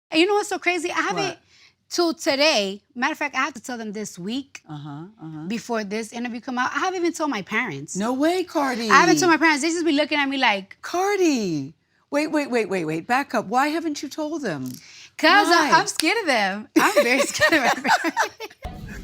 And you know what's so crazy? I haven't till today. Matter of fact, I have to tell them this week before this interview come out. I haven't even told my parents. No way, Cardi. I haven't told my parents. They just be looking at me like, Cardi. Wait. Back up. Why haven't you told them? Because I'm scared of them. I'm very scared of my parents.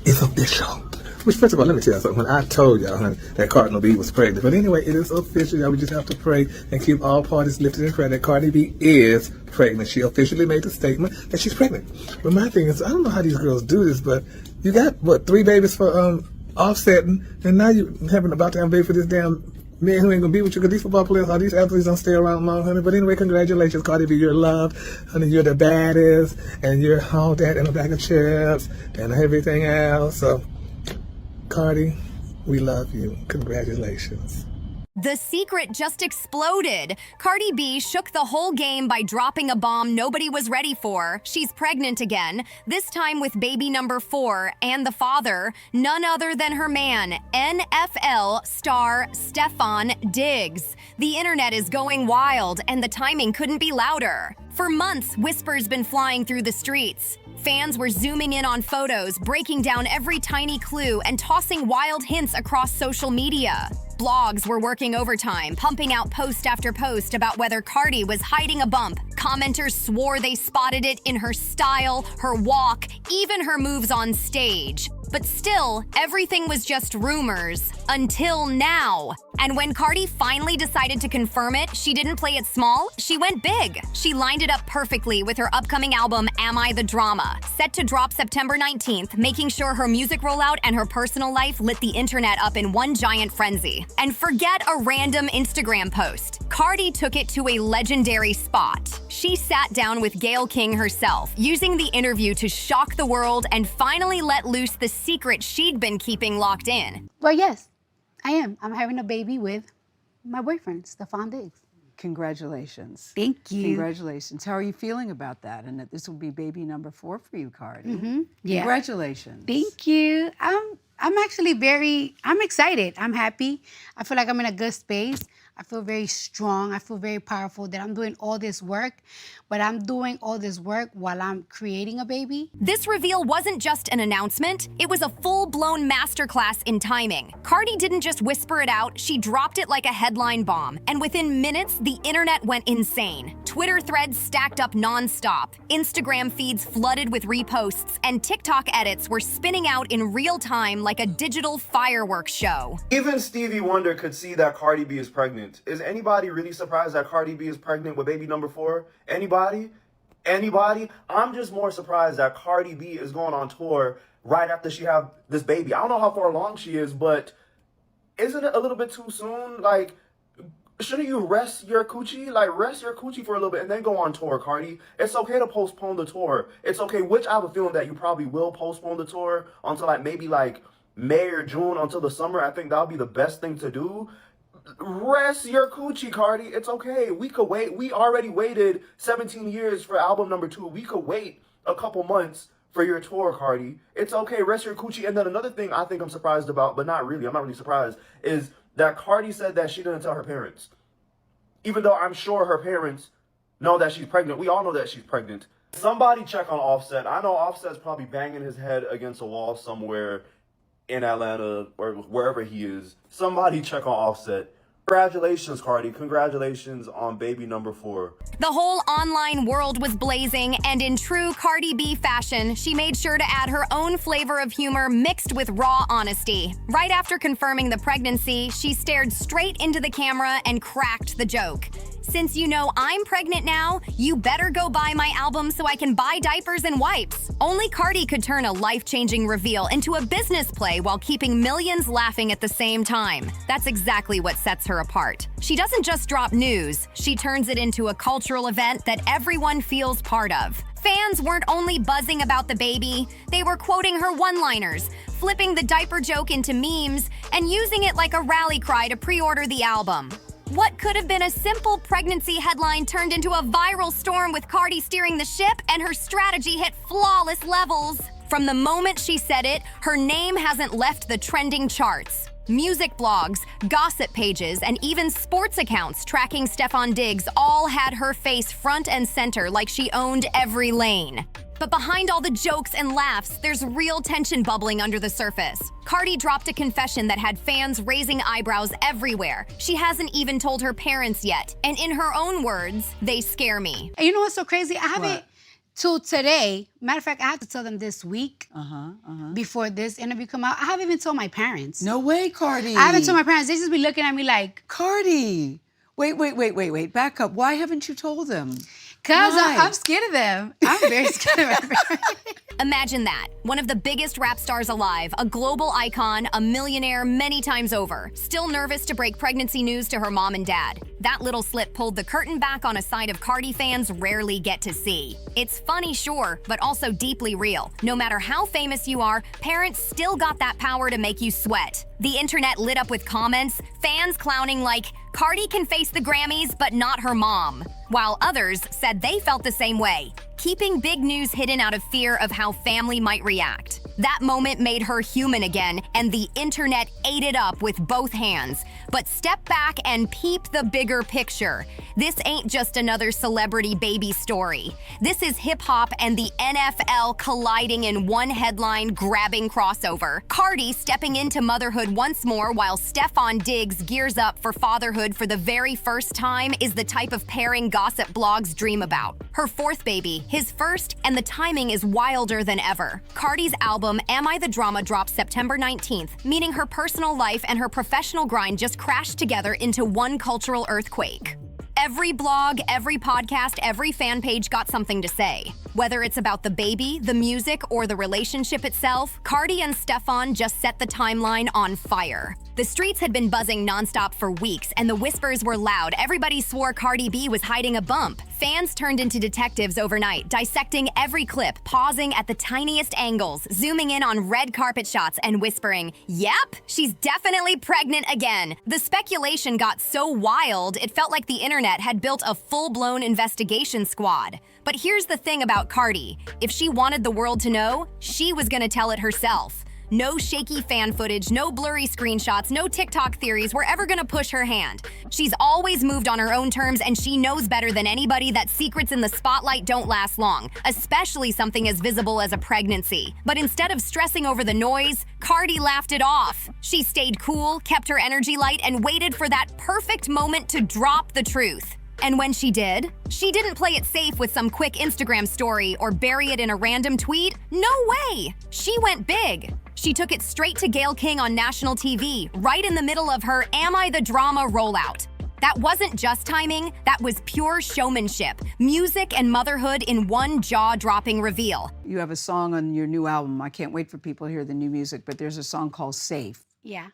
It's official. Which, first of all, let me tell you something. When I told y'all, honey, that Cardi B was pregnant. But anyway, it is official. Y'all, we just have to pray and keep all parties lifted in prayer that Cardi B is pregnant. She officially made the statement that she's pregnant. But my thing is, I don't know how these girls do this, but you got, 3 babies for offsetting, and now you about to have a baby for this damn man who ain't gonna be with you, because these football players, all these athletes don't stay around long, honey. But anyway, congratulations, Cardi B. You're loved, honey. You're the baddest, and you're all that in a bag of chips and everything else. So, Cardi, we love you. Congratulations. The secret just exploded. Cardi B shook the whole game by dropping a bomb nobody was ready for. She's pregnant again, this time with baby number 4, and the father, none other than her man, NFL star Stefon Diggs. The internet is going wild, and the timing couldn't be louder. For months, whispers been flying through the streets. Fans were zooming in on photos, breaking down every tiny clue, and tossing wild hints across social media. Blogs were working overtime, pumping out post after post about whether Cardi was hiding a bump. Commenters swore they spotted it in her style, her walk, even her moves on stage. But still, everything was just rumors, until now. And when Cardi finally decided to confirm it, she didn't play it small, she went big. She lined it up perfectly with her upcoming album, Am I the Drama? Set to drop September 19th, making sure her music rollout and her personal life lit the internet up in one giant frenzy. And forget a random Instagram post. Cardi took it to a legendary spot. She sat down with Gayle King herself, using the interview to shock the world and finally let loose the secret she'd been keeping locked in. Well, yes, I am. I'm having a baby with my boyfriend, Stefon Diggs. Congratulations. Thank you. Congratulations. How are you feeling about that? And that this will be baby number 4 for you, Cardi. Yeah. Congratulations. Thank you. I'm actually I'm excited. I'm happy. I feel like I'm in a good space. I feel very strong. I feel very powerful that I'm doing all this work, but I'm doing all this work while I'm creating a baby. This reveal wasn't just an announcement, it was a full-blown masterclass in timing. Cardi didn't just whisper it out, she dropped it like a headline bomb, and within minutes, the internet went insane. Twitter threads stacked up non-stop, Instagram feeds flooded with reposts, and TikTok edits were spinning out in real time like a digital fireworks show. Even Stevie Wonder could see that Cardi B is pregnant. Is anybody really surprised that Cardi B is pregnant with baby number 4? Anybody? I'm just more surprised that Cardi B is going on tour right after she have this baby. I don't know how far along she is, but isn't it a little bit too soon? Like, shouldn't you rest your coochie? Like, rest your coochie for a little bit and then go on tour, Cardi. It's okay to postpone the tour. It's okay, which I have a feeling that you probably will postpone the tour until maybe May or June, until the summer. I think that'll be the best thing to do. Rest your coochie, Cardi. It's okay. We could wait. We already waited 17 years for album number 2. We could wait a couple months for your tour, Cardi. It's okay. Rest your coochie. And then another thing I think I'm surprised about, but not really, I'm not really surprised, is that Cardi said that she didn't tell her parents. Even though I'm sure her parents know that she's pregnant. We all know that she's pregnant. Somebody check on Offset. I know Offset's probably banging his head against a wall somewhere in Atlanta or wherever he is. Somebody check on Offset. Congratulations, Cardi. Congratulations on baby number 4. The whole online world was blazing, and in true Cardi B fashion, she made sure to add her own flavor of humor mixed with raw honesty. Right after confirming the pregnancy, she stared straight into the camera and cracked the joke. Since you know I'm pregnant now, you better go buy my album so I can buy diapers and wipes. Only Cardi could turn a life-changing reveal into a business play while keeping millions laughing at the same time. That's exactly what sets her apart. She doesn't just drop news, she turns it into a cultural event that everyone feels part of. Fans weren't only buzzing about the baby, they were quoting her one-liners, flipping the diaper joke into memes, and using it like a rally cry to pre-order the album. What could have been a simple pregnancy headline turned into a viral storm with Cardi steering the ship, and her strategy hit flawless levels. From the moment she said it, her name hasn't left the trending charts. Music blogs, gossip pages, and even sports accounts tracking Stefon Diggs all had her face front and center like she owned every lane. But behind all the jokes and laughs, there's real tension bubbling under the surface. Cardi dropped a confession that had fans raising eyebrows everywhere. She hasn't even told her parents yet, and in her own words, they scare me. And you know what's so crazy? I haven't, What? till today, matter of fact, I have to tell them this week, before this interview come out, I haven't even told my parents. No way, Cardi. I haven't told my parents. They just be looking at me like, Cardi. Wait. Back up. Why haven't you told them? cause Why? I'm scared of them. I'm very scared of my parents. Imagine that. One of the biggest rap stars alive, a global icon, a millionaire many times over, still nervous to break pregnancy news to her mom and dad. That little slip pulled the curtain back on a side of Cardi fans rarely get to see. It's funny, sure, but also deeply real. No matter how famous you are, parents still got that power to make you sweat. The internet lit up with comments, fans clowning like, Cardi can face the Grammys, but not her mom. While others said they felt the same way, keeping big news hidden out of fear of how family might react. That moment made her human again, and the internet ate it up with both hands. But step back and peep the bigger picture. This ain't just another celebrity baby story. This is hip-hop and the NFL colliding in one headline-grabbing crossover. Cardi stepping into motherhood once more while Stefon Diggs gears up for fatherhood for the very first time is the type of pairing gossip blogs dream about. Her fourth baby, his first, and the timing is wilder than ever. Cardi's album, Am I the Drama, drops September 19th, meaning her personal life and her professional grind just crashed together into one cultural earthquake. Every blog, every podcast, every fan page got something to say. Whether it's about the baby, the music, or the relationship itself, Cardi and Stefon just set the timeline on fire. The streets had been buzzing nonstop for weeks, and the whispers were loud. Everybody swore Cardi B was hiding a bump. Fans turned into detectives overnight, dissecting every clip, pausing at the tiniest angles, zooming in on red carpet shots, and whispering, "Yep, she's definitely pregnant again." The speculation got so wild, it felt like the internet had built a full-blown investigation squad. But here's the thing about Cardi. If she wanted the world to know, she was gonna tell it herself. No shaky fan footage, no blurry screenshots, no TikTok theories were ever gonna push her hand. She's always moved on her own terms, and she knows better than anybody that secrets in the spotlight don't last long, especially something as visible as a pregnancy. But instead of stressing over the noise, Cardi laughed it off. She stayed cool, kept her energy light, and waited for that perfect moment to drop the truth. And when she did, she didn't play it safe with some quick Instagram story or bury it in a random tweet. No way! She went big. She took it straight to Gayle King on national TV, right in the middle of her Am I the Drama rollout. That wasn't just timing, that was pure showmanship. Music and motherhood in one jaw-dropping reveal. You have a song on your new album. I can't wait for people to hear the new music, but there's a song called Safe. Yeah,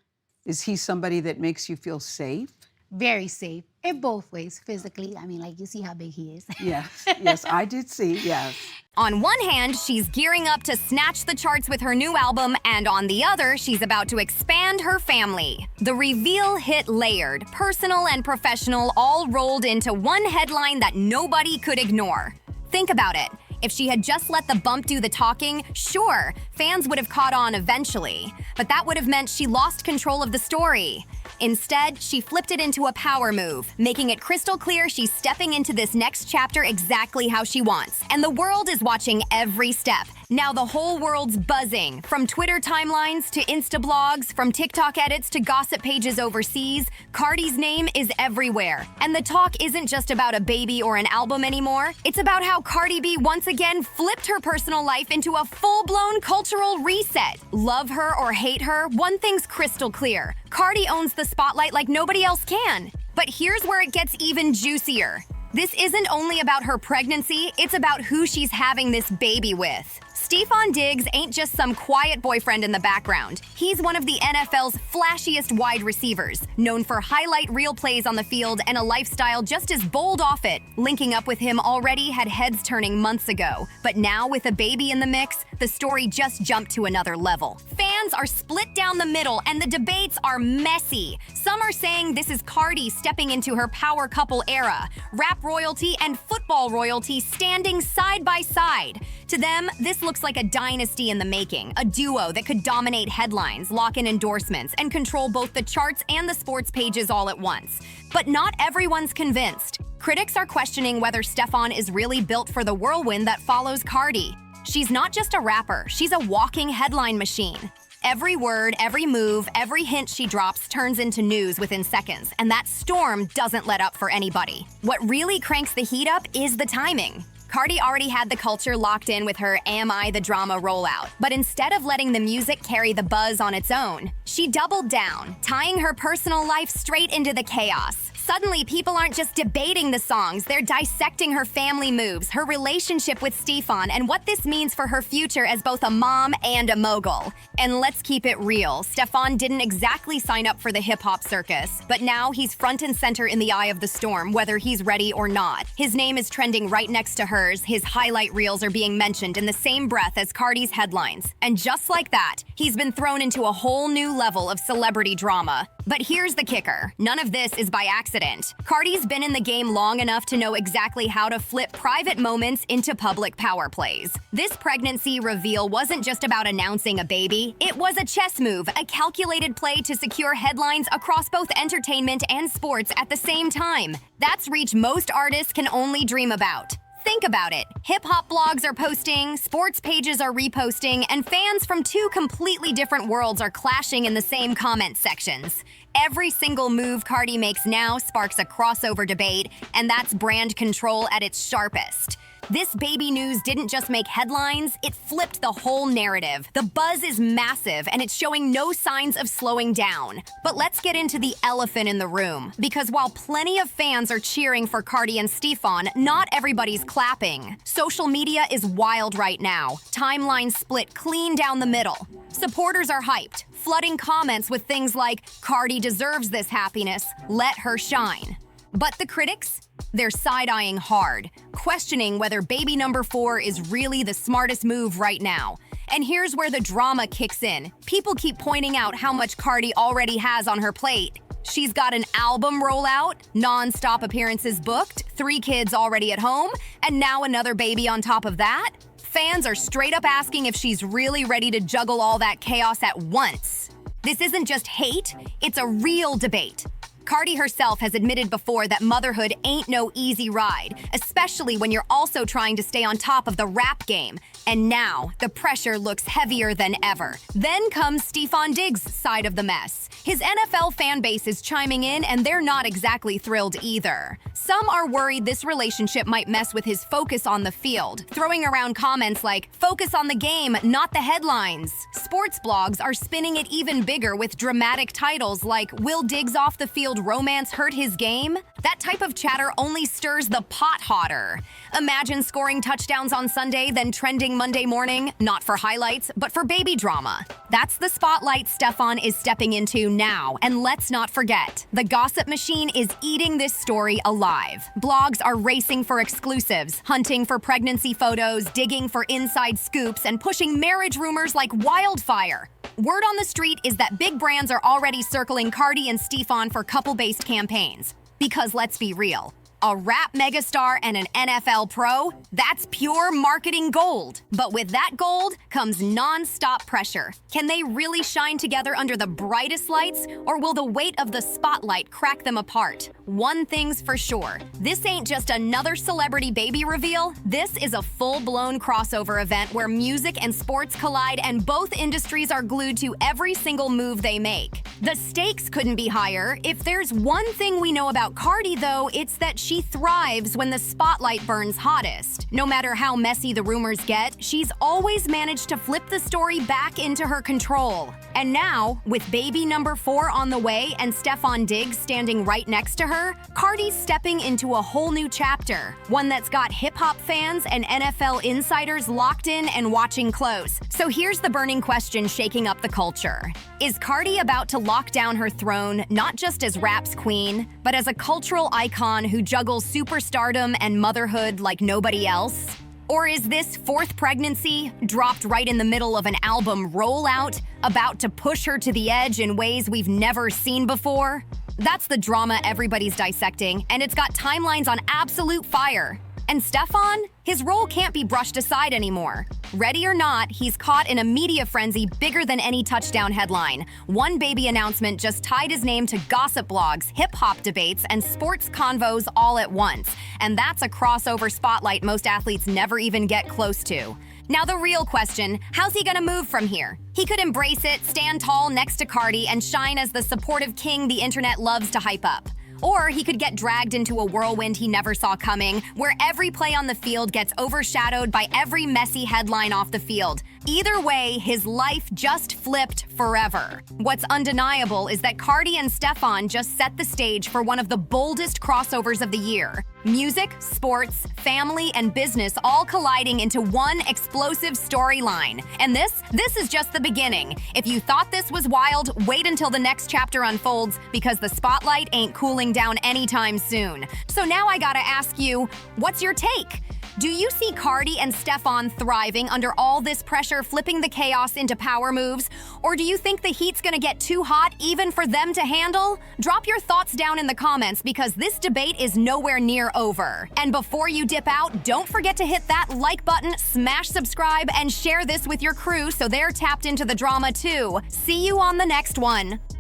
Is he somebody that makes you feel safe? very safe. In both ways, physically. I mean, like, you see how big he is. Yes, I did see, yes. On one hand, she's gearing up to snatch the charts with her new album, and on the other, she's about to expand her family. The reveal hit layered, personal and professional, all rolled into one headline that nobody could ignore. Think about it. If she had just let the bump do the talking, sure, fans would have caught on eventually. But that would have meant she lost control of the story. Instead, she flipped it into a power move, making it crystal clear she's stepping into this next chapter exactly how she wants. And the world is watching every step. Now the whole world's buzzing. From Twitter timelines to Insta blogs, from TikTok edits to gossip pages overseas, Cardi's name is everywhere. And the talk isn't just about a baby or an album anymore. It's about how Cardi B once again flipped her personal life into a full-blown cultural reset. Love her or hate her, one thing's crystal clear. Cardi owns the spotlight like nobody else can. But here's where it gets even juicier. This isn't only about her pregnancy, it's about who she's having this baby with. Stefon Diggs ain't just some quiet boyfriend in the background. He's one of the NFL's flashiest wide receivers, known for highlight reel plays on the field and a lifestyle just as bold off it. Linking up with him already had heads turning months ago. But now with a baby in the mix, the story just jumped to another level. Fans are split down the middle and the debates are messy. Some are saying this is Cardi stepping into her power couple era, rap royalty and football royalty standing side by side. To them, this looks looks like a dynasty in the making, a duo that could dominate headlines, lock in endorsements, and control both the charts and the sports pages all at once. But not everyone's convinced. Critics are questioning whether Stefon is really built for the whirlwind that follows Cardi. She's not just a rapper, she's a walking headline machine. Every word, every move, every hint she drops turns into news within seconds, and that storm doesn't let up for anybody. What really cranks the heat up is the timing. Cardi already had the culture locked in with her Am I the Drama rollout, but instead of letting the music carry the buzz on its own, she doubled down, tying her personal life straight into the chaos. Suddenly, people aren't just debating the songs, they're dissecting her family moves, her relationship with Stefon, and what this means for her future as both a mom and a mogul. And let's keep it real, Stefon didn't exactly sign up for the hip-hop circus, but now he's front and center in the eye of the storm, whether he's ready or not. His name is trending right next to hers, his highlight reels are being mentioned in the same breath as Cardi's headlines. And just like that, he's been thrown into a whole new level of celebrity drama. But here's the kicker, none of this is by accident. Cardi's been in the game long enough to know exactly how to flip private moments into public power plays. This pregnancy reveal wasn't just about announcing a baby, it was a chess move, a calculated play to secure headlines across both entertainment and sports at the same time. That's reach most artists can only dream about. Think about it. Hip-hop blogs are posting, sports pages are reposting, and fans from two completely different worlds are clashing in the same comment sections. Every single move Cardi makes now sparks a crossover debate, and that's brand control at its sharpest. This baby news didn't just make headlines, it flipped the whole narrative. The buzz is massive, and it's showing no signs of slowing down. But let's get into the elephant in the room, because while plenty of fans are cheering for Cardi and Stefon, not everybody's clapping. Social media is wild right now. Timelines split clean down the middle. Supporters are hyped, flooding comments with things like, Cardi deserves this happiness, let her shine. But the critics? They're side-eyeing hard, questioning whether baby number 4 is really the smartest move right now. And here's where the drama kicks in. People keep pointing out how much Cardi already has on her plate. She's got an album rollout, non-stop appearances booked, 3 kids already at home, and now another baby on top of that. Fans are straight up asking if she's really ready to juggle all that chaos at once. This isn't just hate, it's a real debate. Cardi herself has admitted before that motherhood ain't no easy ride, especially when you're also trying to stay on top of the rap game. And now, the pressure looks heavier than ever. Then comes Stefon Diggs' side of the mess. His NFL fan base is chiming in, and they're not exactly thrilled either. Some are worried this relationship might mess with his focus on the field, throwing around comments like, focus on the game, not the headlines. Sports blogs are spinning it even bigger with dramatic titles like, will Diggs off the field romance hurt his game? That type of chatter only stirs the pot hotter. Imagine scoring touchdowns on Sunday, then trending Monday morning, not for highlights, but for baby drama. That's the spotlight Stefon is stepping into now, and let's not forget, the gossip machine is eating this story alive. Blogs are racing for exclusives, hunting for pregnancy photos, digging for inside scoops, and pushing marriage rumors like wildfire. Word on the street is that big brands are already circling Cardi and Stefon for couple-based campaigns. Because let's be real, a rap megastar and an NFL pro, that's pure marketing gold. But with that gold comes non-stop pressure. Can they really shine together under the brightest lights, or will the weight of the spotlight crack them apart? One thing's for sure, this ain't just another celebrity baby reveal, this is a full-blown crossover event where music and sports collide and both industries are glued to every single move they make. The stakes couldn't be higher. If there's one thing we know about Cardi though, it's that she thrives when the spotlight burns hottest. No matter how messy the rumors get, she's always managed to flip the story back into her control. And now, with baby number 4 on the way and Stefon Diggs standing right next to her, Cardi's stepping into a whole new chapter, one that's got hip-hop fans and NFL insiders locked in and watching close. So here's the burning question shaking up the culture. Is Cardi about to lock down her throne, not just as rap's queen, but as a cultural icon who juggles superstardom and motherhood like nobody else? Or is this 4th pregnancy, dropped right in the middle of an album rollout, about to push her to the edge in ways we've never seen before? That's the drama everybody's dissecting, and it's got timelines on absolute fire. And Stefon? His role can't be brushed aside anymore. Ready or not, he's caught in a media frenzy bigger than any touchdown headline. One baby announcement just tied his name to gossip blogs, hip-hop debates, and sports convos all at once. And that's a crossover spotlight most athletes never even get close to. Now the real question, how's he gonna move from here? He could embrace it, stand tall next to Cardi, and shine as the supportive king the internet loves to hype up. Or he could get dragged into a whirlwind he never saw coming, where every play on the field gets overshadowed by every messy headline off the field. Either way, his life just flipped forever. What's undeniable is that Cardi and Stefon just set the stage for one of the boldest crossovers of the year. Music, sports, family, and business all colliding into one explosive storyline. And this is just the beginning. If you thought this was wild, wait until the next chapter unfolds, because the spotlight ain't cooling down anytime soon. So now I gotta ask you, what's your take? Do you see Cardi and Stefon thriving under all this pressure, flipping the chaos into power moves? Or do you think the heat's gonna get too hot even for them to handle? Drop your thoughts down in the comments, because this debate is nowhere near over. And before you dip out, don't forget to hit that like button, smash subscribe, and share this with your crew so they're tapped into the drama too. See you on the next one.